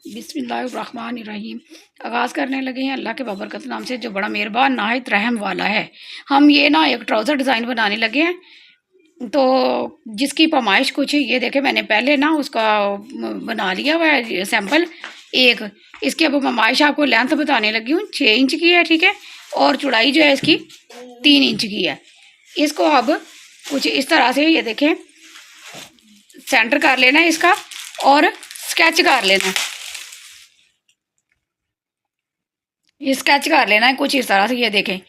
बिस्मिल्लाहिर्रहमानिर्रहीम। आगाज़ करने लगे हैं अल्लाह के बाबरकत नाम से जो बड़ा मेहरबान नाहित रहम वाला है। हम ये ना एक ट्राउज़र डिज़ाइन बनाने लगे हैं, तो जिसकी पैमाइश कुछ ये देखें, मैंने पहले ना उसका बना लिया हुआ है सैम्पल एक। इसकी अब पैमाइश आपको लेंथ बताने लगी हूँ। 6 इंच की है, ठीक है, और चौड़ाई जो है इसकी 3 इंच की है। इसको अब कुछ इस तरह से ये देखें सेंटर कर लेना है इसका और स्केच कर लेना है। ये स्केच कर लेना है कुछ इस तरह से, ये देखें।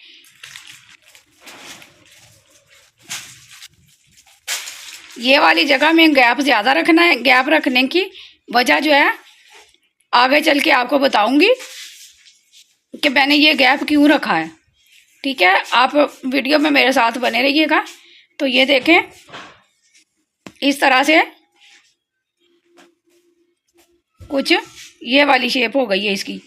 ये वाली जगह में गैप ज़्यादा रखना है। गैप रखने की वजह जो है आगे चल के आपको बताऊंगी कि मैंने ये गैप क्यों रखा है, ठीक है। आप वीडियो में मेरे साथ बने रहिएगा। तो ये देखें इस तरह से कुछ ये वाली शेप हो गई है इसकी,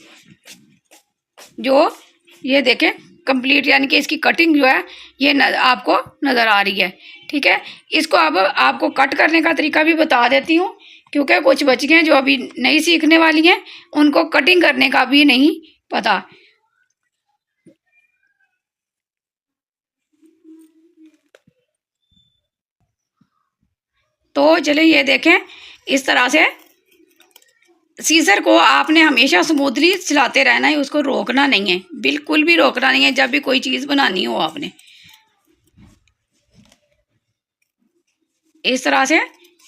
जो ये देखें कंप्लीट, यानी कि इसकी कटिंग जो है ये आपको नज़र आ रही है, ठीक है। इसको अब आपको कट करने का तरीका भी बता देती हूँ, क्योंकि कुछ बच्चियाँ जो अभी नई सीखने वाली हैं उनको कटिंग करने का भी नहीं पता। तो चलिए ये देखें इस तरह से सीजर को आपने हमेशा स्मूथली चलाते रहना है, उसको रोकना नहीं है, बिल्कुल भी रोकना नहीं है। जब भी कोई चीज़ बनानी हो आपने इस तरह से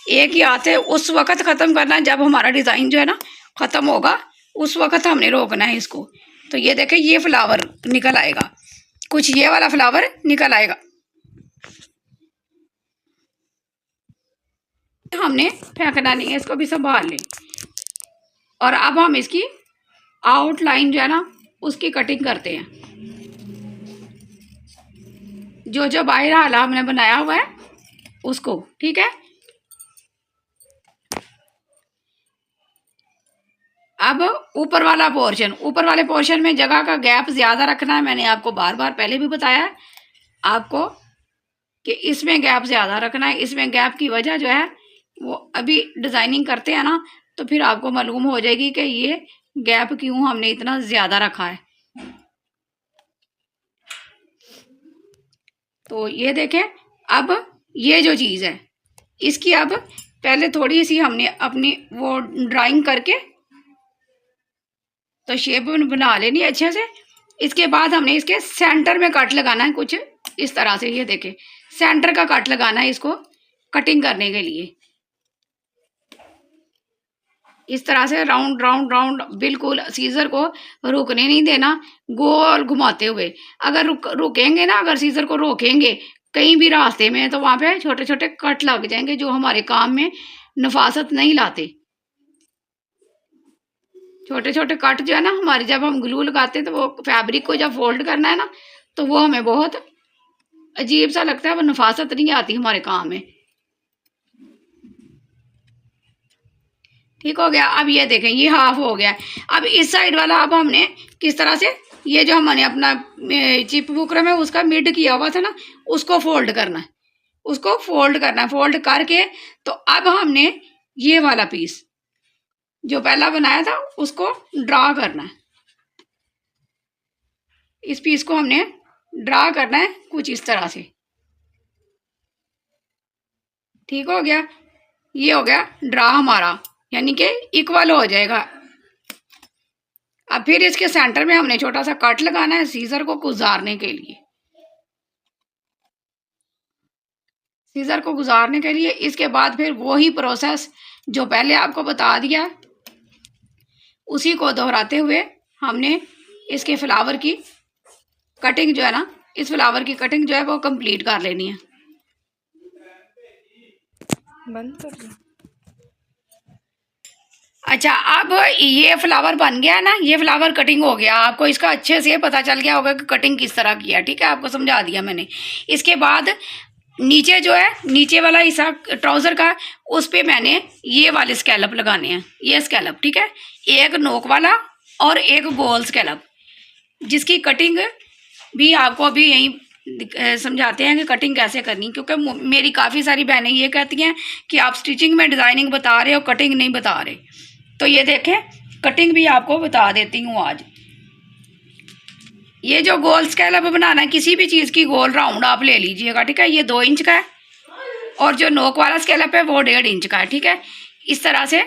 एक ही हाथ से उस वक़्त ख़त्म करना है जब हमारा डिज़ाइन जो है ना ख़त्म होगा, उस वक़्त हमने रोकना है इसको। तो ये देखें ये फ्लावर निकल आएगा, कुछ ये वाला फ्लावर निकल आएगा। हमने फेंकना नहीं है, इसको भी संभाल लें। और अब हम इसकी आउटलाइन जो है ना उसकी कटिंग करते हैं। जो जो बाहर हाला हमने बनाया हुआ है उसको, ठीक है। अब ऊपर वाला पोर्शन, ऊपर वाले पोर्शन में जगह का गैप ज़्यादा रखना है। मैंने आपको बार बार पहले भी बताया है आपको कि इसमें गैप ज़्यादा रखना है। इसमें गैप की वजह जो है वो अभी डिज़ाइनिंग करते हैं ना तो फिर आपको मालूम हो जाएगी कि ये गैप क्यों हमने इतना ज़्यादा रखा है। तो ये देखें अब ये जो चीज़ है इसकी अब पहले थोड़ी सी हमने अपनी वो ड्राइंग करके तो शेप बना लेनी है अच्छे से। इसके बाद हमने इसके सेंटर में कट लगाना है कुछ इस तरह से। ये देखें सेंटर का कट लगाना है इसको कटिंग करने के लिए। इस तरह से राउंड राउंड राउंड, बिल्कुल सीजर को रुकने नहीं देना, गोल घुमाते हुए। अगर रुकेंगे ना, अगर सीजर को रोकेंगे कहीं भी रास्ते में तो वहाँ पे छोटे छोटे कट लग जाएंगे जो हमारे काम में नफासत नहीं लाते। छोटे छोटे कट जो है ना हमारे, जब हम ग्लू लगाते हैं तो वो फैब्रिक को जब फोल्ड करना है ना तो वो हमें बहुत अजीब सा लगता है, वो नफासत नहीं आती हमारे काम में। ठीक हो गया। अब ये देखें ये हाफ हो गया। अब इस साइड वाला अब हमने किस तरह से, ये जो हमने अपना चिप बुकरम है उसका मिड किया हुआ था ना उसको फोल्ड करना है, उसको फोल्ड करना है। फोल्ड करके तो अब हमने ये वाला पीस जो पहला बनाया था उसको ड्रा करना है। इस पीस को हमने ड्रा करना है कुछ इस तरह से। ठीक हो गया, ये हो गया ड्रा हमारा, यानी कि इक्वल हो जाएगा। अब फिर इसके सेंटर में हमने छोटा सा कट लगाना है सीजर को गुजारने के लिए। सीजर को गुजारने के लिए इसके बाद फिर वही प्रोसेस जो पहले आपको बता दिया उसी को दोहराते हुए हमने इसके फ्लावर की कटिंग जो है ना, इस फ्लावर की कटिंग जो है वो कंप्लीट कर लेनी है। बंद कर दो। अच्छा, अब ये फ्लावर बन गया ना, ये फ्लावर कटिंग हो गया। आपको इसका अच्छे से पता चल गया होगा कि कटिंग किस तरह किया, ठीक है, आपको समझा दिया मैंने। इसके बाद नीचे जो है नीचे वाला हिस्सा ट्राउज़र का उस पे मैंने ये वाले स्कैलप लगाने हैं, ये स्कैलप, ठीक है, एक नोक वाला और एक गोल स्कैलप, जिसकी कटिंग भी आपको अभी यहीं समझाते हैं कि कटिंग कैसे करनी। क्योंकि मेरी काफ़ी सारी बहनें ये कहती हैं कि आप स्टिचिंग में डिज़ाइनिंग बता रहे हो, कटिंग नहीं बता रहे। तो ये देखें कटिंग भी आपको बता देती हूँ आज। ये जो गोल स्कैलप बनाना है, किसी भी चीज़ की गोल राउंड आप ले लीजिएगा, ठीक है। ये 2 इंच का है और जो नोक वाला स्कैलप है वो 1.5 इंच का है, ठीक है। इस तरह से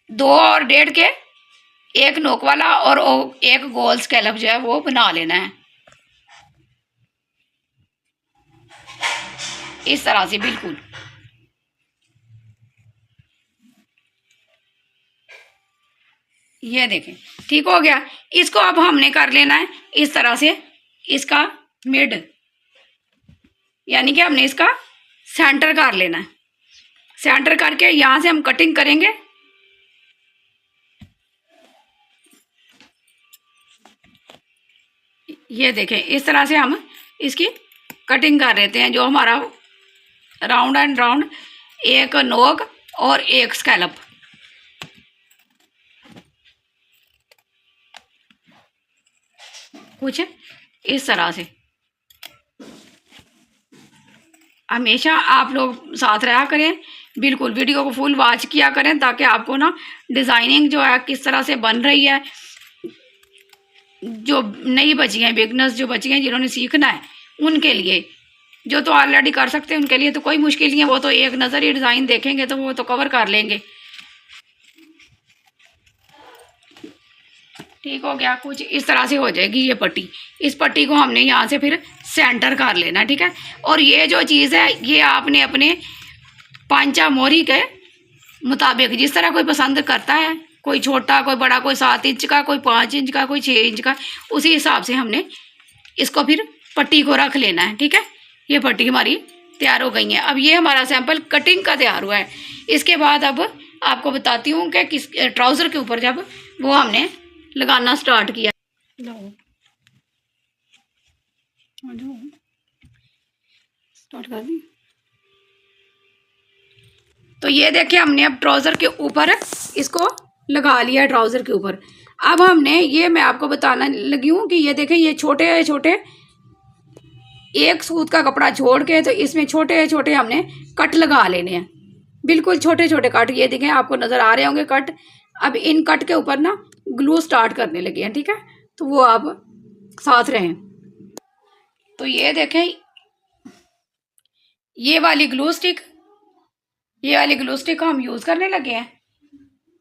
2 और 1.5 के, एक नोक वाला और एक गोल स्कैलप जो है वो बना लेना है इस तरह से, बिल्कुल। ये देखें, ठीक हो गया। इसको अब हमने कर लेना है इस तरह से, इसका मिड, यानी कि हमने इसका सेंटर कर लेना है। सेंटर करके यहाँ से हम कटिंग करेंगे। ये देखें, इस तरह से हम इसकी कटिंग कर लेते हैं। जो हमारा राउंड एंड राउंड, एक नोक और एक स्कैलप, कुछ इस तरह से। हमेशा आप लोग साथ रहा करें, बिल्कुल वीडियो को फुल वॉच किया करें, ताकि आपको ना डिज़ाइनिंग जो है किस तरह से बन रही है। जो नई बची हैं, बिगनर्स जो बची हैं, जिन्होंने सीखना है, उनके लिए, जो तो ऑलरेडी कर सकते हैं उनके लिए तो कोई मुश्किल नहीं है। वो तो एक नज़र ही डिज़ाइन देखेंगे तो वो तो कवर कर लेंगे। ठीक हो गया। कुछ इस तरह से हो जाएगी ये पट्टी। इस पट्टी को हमने यहाँ से फिर सेंटर कर लेना, ठीक है। और ये जो चीज़ है ये आपने अपने पांचा मोरी के मुताबिक, जिस तरह कोई पसंद करता है, कोई छोटा कोई बड़ा, कोई 7 इंच का, कोई 5 इंच का, कोई 6 इंच का, उसी हिसाब से हमने इसको फिर पट्टी को रख लेना है, ठीक है। ये पट्टी हमारी तैयार हो गई है। अब ये हमारा सैंपल कटिंग का तैयार हुआ है। इसके बाद अब आपको बताती हूँ कि किस ट्राउज़र के ऊपर जब वो हमने लगाना स्टार्ट किया। स्टार्ट कर दी। तो ये देखिए, हमने अब ट्राउज़र के ऊपर इसको लगा लिया, ट्राउज़र के ऊपर। अब हमने, ये मैं आपको बताना लगी हूँ कि ये देखें, ये छोटे छोटे एक सूत का कपड़ा छोड़ के, तो इसमें छोटे छोटे हमने कट लगा लेने हैं, बिल्कुल छोटे छोटे कट। ये देखें, आपको नज़र आ रहे होंगे कट। अब इन कट के ऊपर ना ग्लू स्टार्ट करने लगे हैं, ठीक है। तो वो आप साथ रहें। तो ये देखें, ये वाली ग्लू स्टिक, ये वाली ग्लू स्टिक को हम यूज़ करने लगे हैं।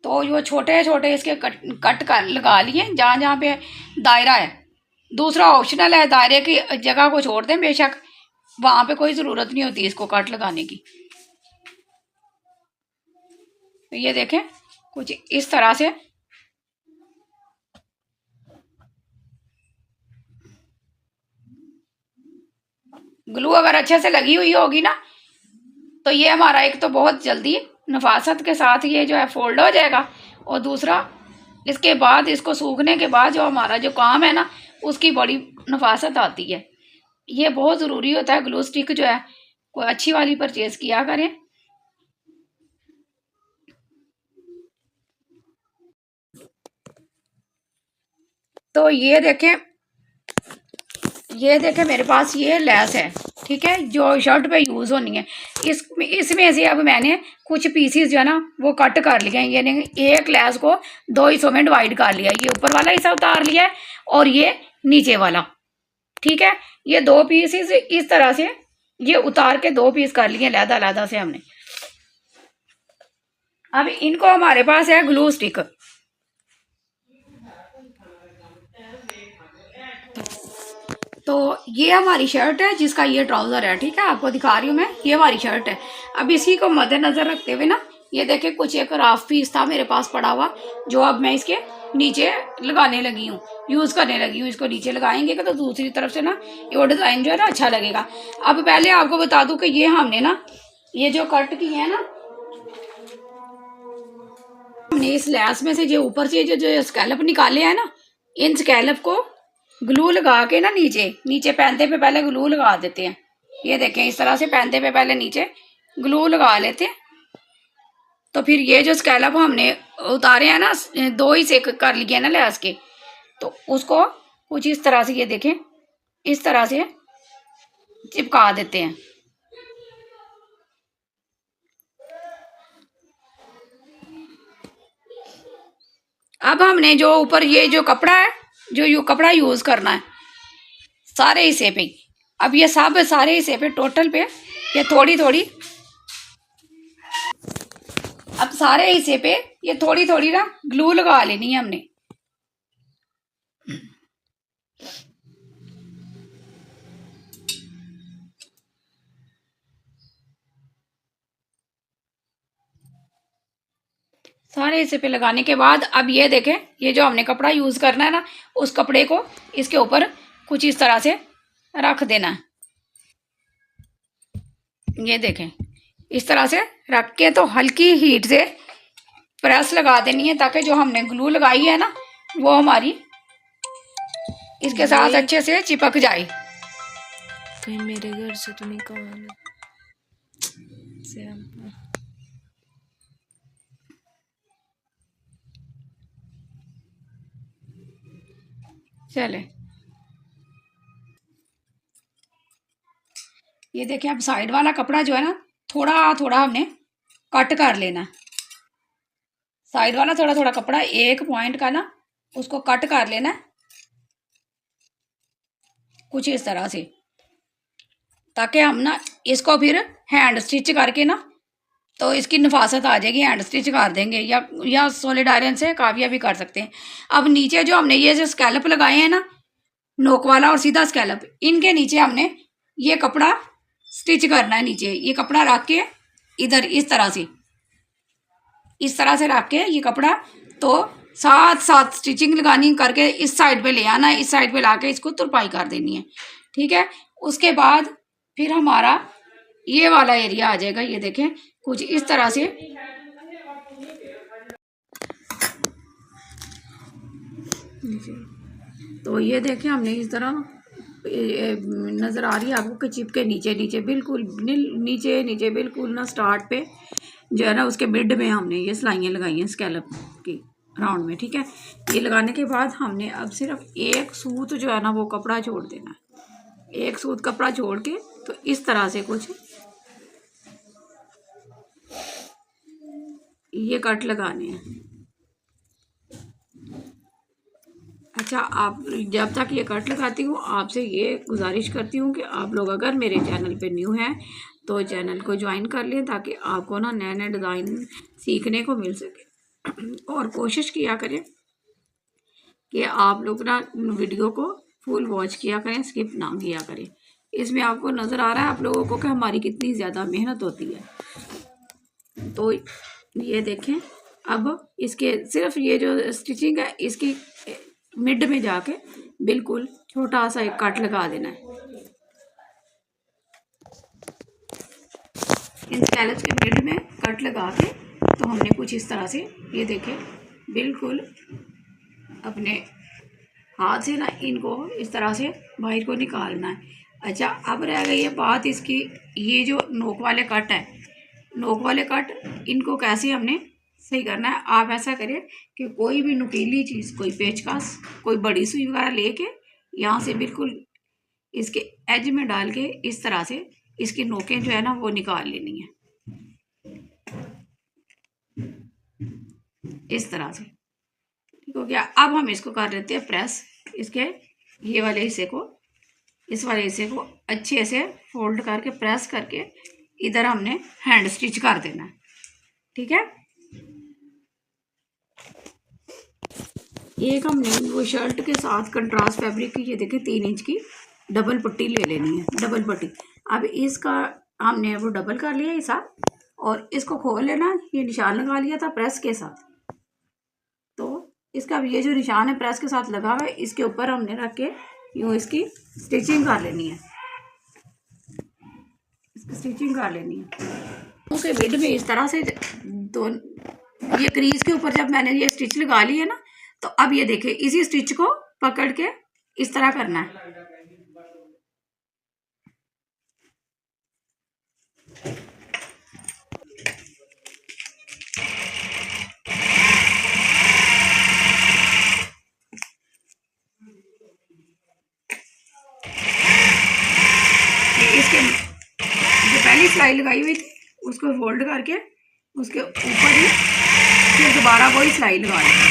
तो वो छोटे छोटे इसके कट कर लगा लिए जहाँ जहाँ पे दायरा है। दूसरा ऑप्शनल है, दायरे की जगह को छोड़ दें बेशक, वहाँ पे कोई ज़रूरत नहीं होती इसको कट लगाने की। तो ये देखें, कुछ इस तरह से। ग्लू अगर अच्छे से लगी हुई होगी ना, तो ये हमारा एक तो बहुत जल्दी नफासत के साथ ये जो है फोल्ड हो जाएगा, और दूसरा इसके बाद, इसको सूखने के बाद जो हमारा जो काम है ना, उसकी बड़ी नफासत आती है। ये बहुत ज़रूरी होता है। ग्लू स्टिक जो है कोई अच्छी वाली परचेज़ किया करें। तो ये देखें, मेरे पास ये लेस है, ठीक है, जो शर्ट पे यूज़ होनी है। इसमें से अब मैंने कुछ पीसीस जो है ना वो कट कर लिए हैं। यानी एक लेस को 2 हिस्सों में डिवाइड कर लिया। ये ऊपर वाला हिस्सा उतार लिया है और ये नीचे वाला, ठीक है। ये 2 पीसीस इस तरह से ये उतार के 2 पीस कर लिए लहदा लहदा से हमने। अब इनको, हमारे पास है ग्लू स्टिक। तो ये हमारी शर्ट है जिसका ये ट्राउज़र है, ठीक है, आपको दिखा रही हूँ मैं। ये हमारी शर्ट है। अब इसी को मद्देनज़र रखते हुए ना, ये देखिए, कुछ एक राफ पीस था मेरे पास पड़ा हुआ, जो अब मैं इसके नीचे लगाने लगी हूँ, यूज़ करने लगी हूँ। इसको नीचे लगाएंगे तो दूसरी तरफ से ना ये डिज़ाइन जो है ना अच्छा लगेगा। अब पहले आपको बता दूँ कि ये हमने ना, ये जो कट की है ना, हमने इस लैस में से जो ऊपर से जो स्कैलप निकाले हैं ना, इन स्कैलप को ग्लू लगा के ना नीचे पैंते पे पहले ग्लू लगा देते हैं। ये देखें, इस तरह से पैंते पे पहले नीचे ग्लू लगा लेते हैं। तो फिर ये जो स्कैलप हमने उतारे हैं ना, 2 ही से कर लिए ना लैस के, तो उसको कुछ इस तरह से, ये देखें, इस तरह से चिपका देते हैं। अब हमने जो ऊपर ये जो कपड़ा है, जो ये कपड़ा यूज करना है सारे हिस्से पे, अब ये सब सारे हिस्से पे टोटल पे ये थोड़ी थोड़ी, अब सारे हिस्से पे ये थोड़ी थोड़ी ना ग्लू लगा लेनी है हमने। सारे हिस्से पे लगाने के बाद अब ये देखें, ये जो हमने कपड़ा यूज करना है ना, उस कपड़े को इसके ऊपर कुछ इस तरह से रख देना है। ये देखें, इस तरह से रख के तो हल्की हीट से प्रेस लगा देनी है, ताकि जो हमने ग्लू लगाई है ना वो हमारी इसके साथ अच्छे से चिपक जाए। कहीं मेरे घर से तो नहीं कहा चले, ये देखिए अब साइड वाला कपड़ा जो है ना थोड़ा थोड़ा हमने कट कर लेना। साइड वाला थोड़ा थोड़ा कपड़ा एक पॉइंट का ना उसको कट कर लेना कुछ इस तरह से, ताकि हम ना इसको फिर हैंड स्टिच करके ना तो इसकी नफासत आ जाएगी। हैंड स्टिच कर देंगे या सॉलिड आयरन से काफिया भी कर सकते हैं। अब नीचे जो हमने ये जो स्कैलप लगाए हैं ना, नोक वाला और सीधा स्कैलप, इनके नीचे हमने ये कपड़ा स्टिच करना है। नीचे ये कपड़ा रख के इधर इस तरह से रख के ये कपड़ा तो साथ साथ स्टिचिंग लगानी करके इस साइड पे ले आना है, इस साइड पे लाके इसको तुरपाई कर देनी है। ठीक है, उसके बाद फिर हमारा ये वाला एरिया आ जाएगा। ये देखें कुछ इस तरह से, तो ये देखें हमने इस तरह नजर आ रही है आपको कि चिप के नीचे नीचे बिल्कुल नीचे नीचे बिल्कुल ना स्टार्ट पे जो है ना उसके मिड में हमने ये सिलाइयाँ लगाई हैं स्कैलप की राउंड में। ठीक है, ये लगाने के बाद हमने अब सिर्फ एक सूत जो है ना वो कपड़ा छोड़ देना है। एक सूत कपड़ा छोड़ के तो इस तरह से कुछ ये कट लगाने हैं। अच्छा, आप जब तक ये कट लगाती हूँ आपसे ये गुजारिश करती हूँ कि आप लोग अगर मेरे चैनल पे न्यू हैं तो चैनल को ज्वाइन कर लें, ताकि आपको ना नए नए डिज़ाइन सीखने को मिल सके। और कोशिश किया करें कि आप लोग ना वीडियो को फुल वॉच किया करें, स्किप ना किया करें। इसमें आपको नज़र आ रहा है आप लोगों को कि हमारी कितनी ज़्यादा मेहनत होती है। तो ये देखें, अब इसके सिर्फ ये जो स्टिचिंग है इसकी मिड में जाके बिल्कुल छोटा सा एक कट लगा देना है। इन स्कैलप्स के मिड में कट लगा के तो हमने कुछ इस तरह से ये देखें बिल्कुल अपने हाथ से ना इनको इस तरह से बाहर को निकालना है। अच्छा, अब रह गई है बात इसकी, ये जो नोक वाले कट है, नोक वाले कट इनको कैसे हमने सही करना है। आप ऐसा करें कि कोई भी नुकीली चीज़, कोई पेचकस, कोई बड़ी सुई वगैरह लेके यहाँ से बिल्कुल इसके एज में डाल के इस तरह से इसकी नोकें जो है ना वो निकाल लेनी है इस तरह से। ठीक हो गया। अब हम इसको कर लेते हैं प्रेस। इसके ये वाले हिस्से को, इस वाले हिस्से को अच्छे से फोल्ड करके प्रेस करके इधर हमने हैंड स्टिच कर देना है। ठीक है, एक हमने वो शर्ट के साथ कंट्रास्ट फैब्रिक की ये देखिए 3 इंच की डबल पट्टी ले लेनी है, डबल पट्टी। अब इसका हमने वो डबल कर लिया हिस्सा और इसको खोल लेना। ये निशान लगा लिया था प्रेस के साथ, तो इसका अब ये जो निशान है प्रेस के साथ लगा हुआ है इसके ऊपर हमने रख के यूँ इसकी स्टिचिंग कर लेनी है। इसकी स्टिचिंग कर लेनी है ओके मिड में इस तरह से। दो ये क्रीज के ऊपर जब मैंने ये स्टिच लगा ली है ना, तो अब ये देखिए इसी स्टिच को पकड़ के इस तरह करना है। इसके जो पहली सिलाई लगाई हुई थी उसको फोल्ड करके उसके ऊपर ही फिर दोबारा वही सिलाई लगा लेंगे।